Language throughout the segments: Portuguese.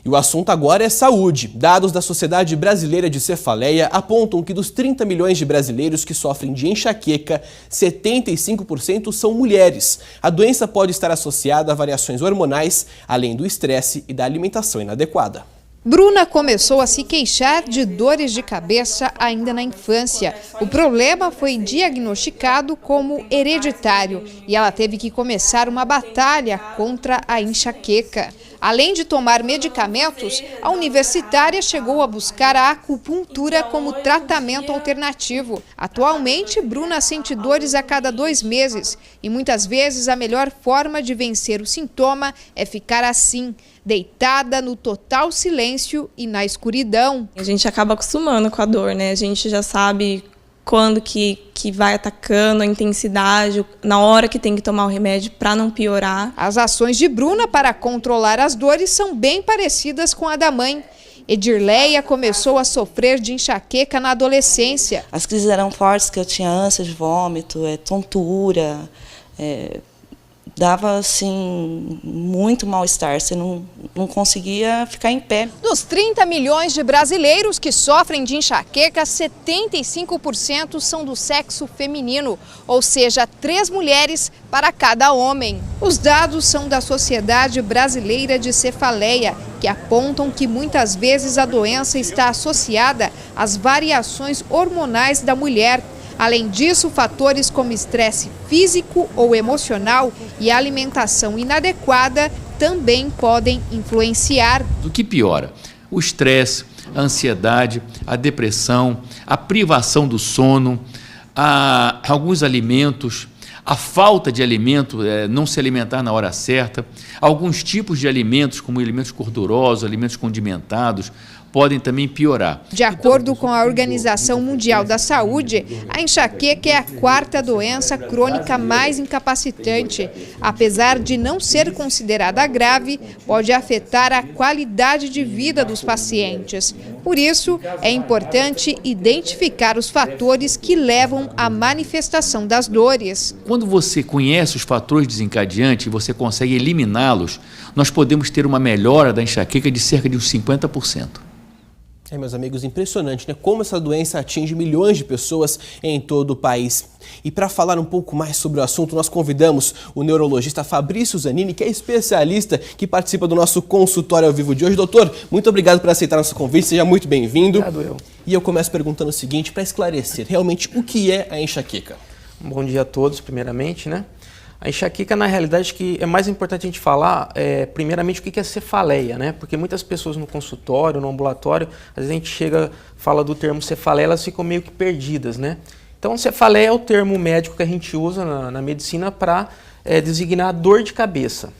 E o assunto agora é saúde. Dados da Sociedade Brasileira de Cefaleia apontam que dos 30 milhões de brasileiros que sofrem de enxaqueca, 75% são mulheres. A doença pode estar associada a variações hormonais, além do estresse e da alimentação inadequada. Bruna começou a se queixar de dores de cabeça ainda na infância. O problema foi diagnosticado como hereditário e ela teve que começar uma batalha contra a enxaqueca. Além de tomar medicamentos, a universitária chegou a buscar a acupuntura como tratamento alternativo. Atualmente, Bruna sente dores a cada 2 meses e muitas vezes a melhor forma de vencer o sintoma é ficar assim, deitada no total silêncio e na escuridão. A gente acaba acostumando com a dor, né? A gente já sabe quando que vai atacando, a intensidade, na hora que tem que tomar o remédio para não piorar. As ações de Bruna para controlar as dores são bem parecidas com a da mãe. Edirleia começou a sofrer de enxaqueca na adolescência. As crises eram fortes, que eu tinha ânsia de vômito, tontura, dava assim muito mal-estar, você não conseguia ficar em pé. Dos 30 milhões de brasileiros que sofrem de enxaqueca, 75% são do sexo feminino, ou seja, 3 mulheres para cada homem. Os dados são da Sociedade Brasileira de Cefaleia, que apontam que muitas vezes a doença está associada às variações hormonais da mulher. Além disso, fatores como estresse físico ou emocional e alimentação inadequada também podem influenciar. O que piora? O estresse, a ansiedade, a depressão, a privação do sono, alguns alimentos, a falta de alimento, não se alimentar na hora certa, alguns tipos de alimentos, como alimentos gordurosos, alimentos condimentados, podem também piorar. De acordo com a Organização Mundial da Saúde, a enxaqueca é a 4ª doença crônica mais incapacitante. Apesar de não ser considerada grave, pode afetar a qualidade de vida dos pacientes. Por isso, é importante identificar os fatores que levam à manifestação das dores. Quando você conhece os fatores desencadeantes e você consegue eliminá-los, nós podemos ter uma melhora da enxaqueca de cerca de uns 50%. Meus amigos, impressionante, né? Como essa doença atinge milhões de pessoas em todo o país. E para falar um pouco mais sobre o assunto, nós convidamos o neurologista Fabrício Zanini, que é especialista que participa do nosso consultório ao vivo de hoje. Doutor, muito obrigado por aceitar nosso convite, seja muito bem-vindo. Obrigado, eu. E eu começo perguntando o seguinte, para esclarecer realmente o que é a enxaqueca. Bom dia a todos, primeiramente, né? A enxaqueca, na realidade, que é mais importante a gente falar, primeiramente, o que é cefaleia, né? Porque muitas pessoas no consultório, no ambulatório, às vezes a gente chega, fala do termo cefaleia, elas ficam meio que perdidas, né? Então, cefaleia é o termo médico que a gente usa na medicina para designar dor de cabeça.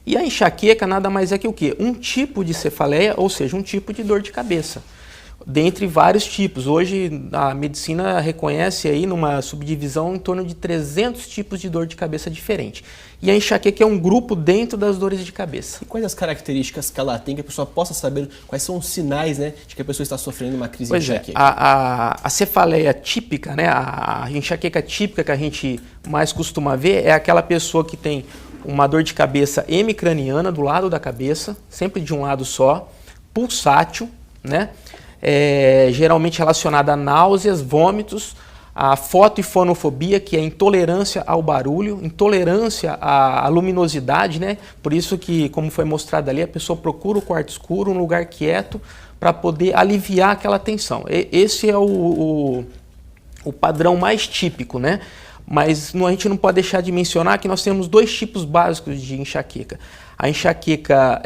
E a enxaqueca nada mais é que o quê? Um tipo de cefaleia, ou seja, um tipo de dor de cabeça. Dentre vários tipos. Hoje a medicina reconhece aí numa subdivisão em torno de 300 tipos de dor de cabeça diferente. E a enxaqueca é um grupo dentro das dores de cabeça. E quais as características que ela tem, que a pessoa possa saber quais são os sinais, né, de que a pessoa está sofrendo uma crise de enxaqueca? A cefaleia típica, né, a enxaqueca típica que a gente mais costuma ver é aquela pessoa que tem uma dor de cabeça hemicraniana do lado da cabeça, sempre de um lado só, pulsátil, né? Geralmente relacionada a náuseas, vômitos, a foto e fonofobia, que é intolerância ao barulho, intolerância à luminosidade, né? Por isso que, como foi mostrado ali, a pessoa procura o quarto escuro, um lugar quieto, para poder aliviar aquela tensão. Esse é o padrão mais típico, né? Mas a gente não pode deixar de mencionar que nós temos 2 tipos básicos de enxaqueca. A enxaqueca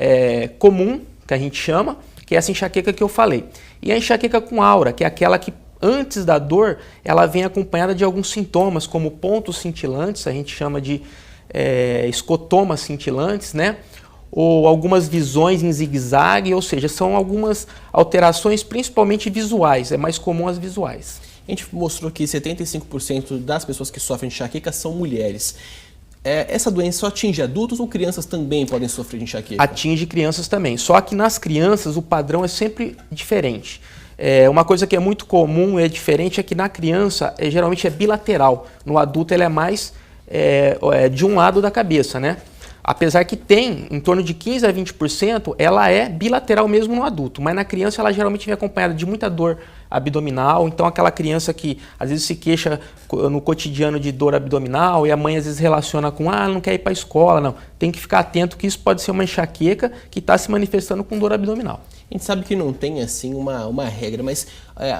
comum, que a gente chama, que é essa enxaqueca que eu falei. E a enxaqueca com aura, que é aquela que antes da dor, ela vem acompanhada de alguns sintomas, como pontos cintilantes, a gente chama de escotomas cintilantes, né? Ou algumas visões em zigue-zague, ou seja, são algumas alterações principalmente visuais, é mais comum as visuais. A gente mostrou que 75% das pessoas que sofrem de enxaqueca são mulheres. Essa doença só atinge adultos ou crianças também podem sofrer de enxaqueca? Atinge crianças também, só que nas crianças o padrão é sempre diferente. Uma coisa que é muito comum e diferente é que na criança geralmente é bilateral, no adulto ela é mais de um lado da cabeça, né? apesar que tem em torno de 15 a 20%, ela é bilateral mesmo no adulto, mas na criança ela geralmente vem acompanhada de muita dor abdominal, então aquela criança que às vezes se queixa no cotidiano de dor abdominal e a mãe às vezes relaciona com não quer ir para a escola, não. Tem que ficar atento que isso pode ser uma enxaqueca que está se manifestando com dor abdominal. A gente sabe que não tem assim uma regra, mas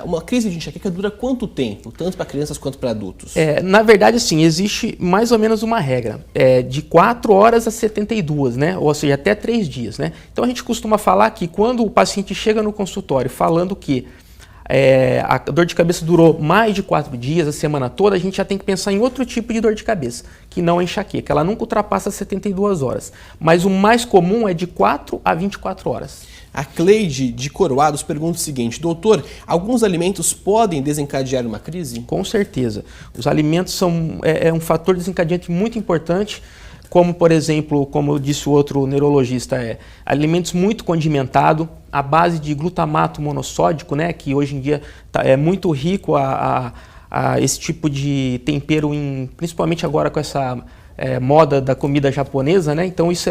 uma crise de enxaqueca dura quanto tempo, tanto para crianças quanto para adultos? Na verdade, sim, existe mais ou menos uma regra, de 4 horas a 72, né? Ou seja, até 3 dias. Né? Então a gente costuma falar que quando o paciente chega no consultório falando que a dor de cabeça durou mais de 4 dias, a semana toda, a gente já tem que pensar em outro tipo de dor de cabeça, que não é enxaqueca. Ela nunca ultrapassa 72 horas, mas o mais comum é de 4 a 24 horas. A Cleide de Coroados pergunta o seguinte: doutor, alguns alimentos podem desencadear uma crise? Com certeza. Os alimentos são um fator desencadeante muito importante, como, por exemplo, como disse o outro neurologista, alimentos muito condimentados, à base de glutamato monossódico, né, que hoje em dia é muito rico a esse tipo de tempero, principalmente agora com essa moda da comida japonesa, né? Então isso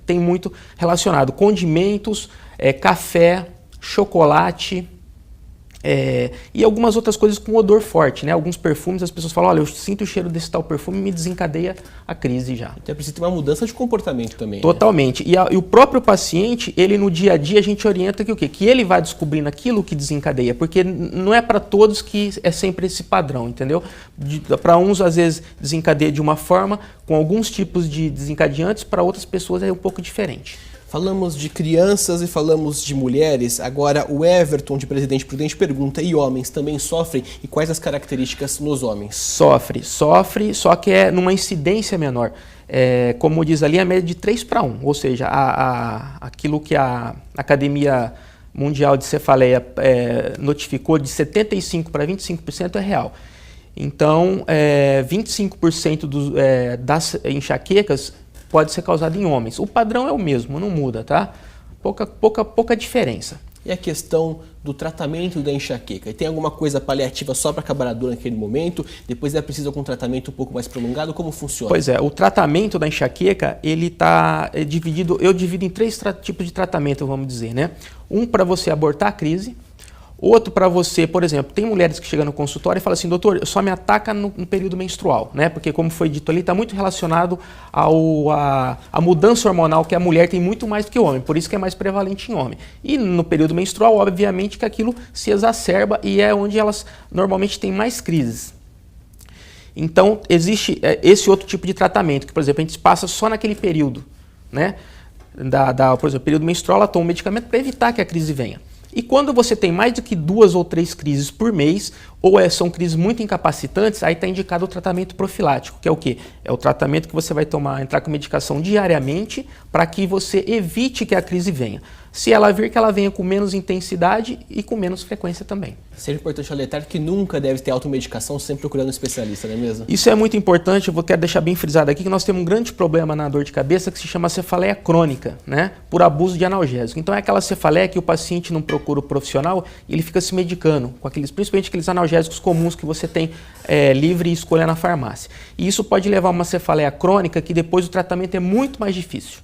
tem muito relacionado. Condimentos, café, chocolate e algumas outras coisas com odor forte, né? Alguns perfumes, as pessoas falam, olha, eu sinto o cheiro desse tal perfume e me desencadeia a crise já. Então é preciso ter uma mudança de comportamento também. Totalmente. Né? E o próprio paciente, ele no dia a dia, a gente orienta que o quê? Que ele vai descobrindo aquilo que desencadeia, porque não é para todos que é sempre esse padrão, entendeu? Para uns, às vezes, desencadeia de uma forma, com alguns tipos de desencadeantes, para outras pessoas é um pouco diferente. Falamos de crianças e falamos de mulheres. Agora o Everton, de Presidente Prudente, pergunta: e homens também sofrem? E quais as características nos homens? Sofre, só que é numa incidência menor. Como diz ali, a média de 3:1, ou seja, aquilo que a Academia Mundial de Cefaleia notificou de 75% para 25% é real. Então, 25% das enxaquecas pode ser causado em homens. O padrão é o mesmo, não muda, tá? Pouca diferença. E a questão do tratamento da enxaqueca? Tem alguma coisa paliativa só para acabar a dor naquele momento? Depois é preciso algum tratamento um pouco mais prolongado? Como funciona? Pois o tratamento da enxaqueca, ele está dividido, eu divido em 3 tipos de tratamento, vamos dizer, né? Um para você abortar a crise, outro para você, por exemplo, tem mulheres que chegam no consultório e falam assim, doutor, só me ataca no período menstrual, né? Porque como foi dito ali, está muito relacionado à mudança hormonal que a mulher tem muito mais do que o homem, por isso que é mais prevalente em homem. E no período menstrual, obviamente que aquilo se exacerba e é onde elas normalmente têm mais crises. Então, existe esse outro tipo de tratamento, que, por exemplo, a gente passa só naquele período, né? Por exemplo, período menstrual, ela toma um medicamento para evitar que a crise venha. E quando você tem mais do que 2 ou 3 crises por mês, ou são crises muito incapacitantes, aí está indicado o tratamento profilático, que é o quê? É o tratamento que você vai entrar com medicação diariamente para que você evite que a crise venha. Se ela vir, que ela venha com menos intensidade e com menos frequência também. Seja importante alertar que nunca deve ter automedicação, sempre procurando um especialista, não é mesmo? Isso é muito importante, eu quero deixar bem frisado aqui que nós temos um grande problema na dor de cabeça que se chama cefaleia crônica, né? Por abuso de analgésico. Então é aquela cefaleia que o paciente não procura o profissional e ele fica se medicando, principalmente aqueles analgésicos comuns que você tem livre escolha na farmácia. E isso pode levar a uma cefaleia crônica que depois o tratamento é muito mais difícil.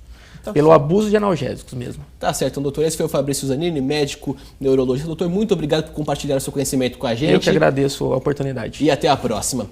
Pelo abuso de analgésicos mesmo. Tá certo, então, doutor, esse foi o Fabrício Zanini, médico neurologista. Doutor, muito obrigado por compartilhar o seu conhecimento com a gente. Eu que agradeço a oportunidade. E até a próxima.